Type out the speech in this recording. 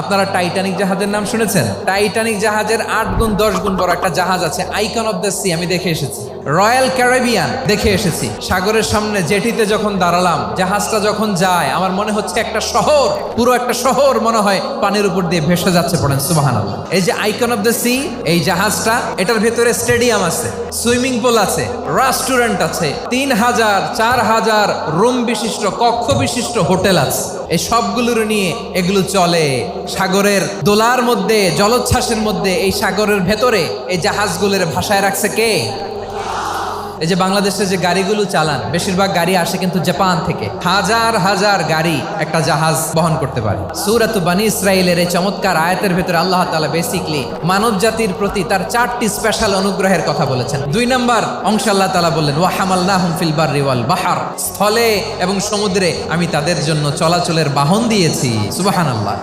আপনারা টাইটানিক জাহাজের নাম শুনেছেন? টাইটানিক জাহাজের 8 গুণ 10 গুণ বড় একটা জাহাজ আছে, আইকন অফ দ্য সি, আমি দেখে এসেছি। রয়্যাল ক্যারিবিয়ান দেখে এসেছি। সাগরের সামনে জেটিতে যখন দাঁড়ালাম, জাহাজটা যখন যায়, আমার মনে হচ্ছে একটা শহর, পুরো একটা শহর মনে হয় পানির উপর দিয়ে ভেসে যাচ্ছে। পড়েন সুবহানাল্লাহ। এই যে আইকন অফ দ্য সি, এই জাহাজটা, এটার ভেতরে স্টেডিয়াম আছে, সুইমিং পুল আছে, রেস্টুরেন্ট আছে, 3000 4000 রুম বিশিষ্ট, কক্ষ বিশিষ্ট হোটেল আছে। এই সবগুলোর নিয়ে এগুলো চলে সাগরের দোলার মধ্যে, জলোচ্ছ্বাসের মধ্যে। এই সাগরের ভেতরে এই জাহাজগুলোর ভাষায় রাখছে কে? এই যে বাংলাদেশে যে গাড়িগুলো চালান, বেশিরভাগ গাড়ি আসে কিন্তু জাপান থেকে। হাজার হাজার গাড়ি একটা জাহাজ বহন করতে পারে। সূরাত বানী ইসরাঈলের এই চমৎকার আয়াতের ভেতরে আল্লাহ তাআলা বেসিকলি মানব জাতির প্রতি তার 4টি স্পেশাল অনুগ্রহের কথা বলেছেন। 2 নম্বর অংশে আল্লাহ তাআলা বললেন, ওয়া হামালনাহুম ফিল বাররি ওয়াল বাহর, স্থলে এবং সমুদ্রে আমি তাদের জন্য চলাচলের বাহন দিয়েছি। সুবহানাল্লাহ।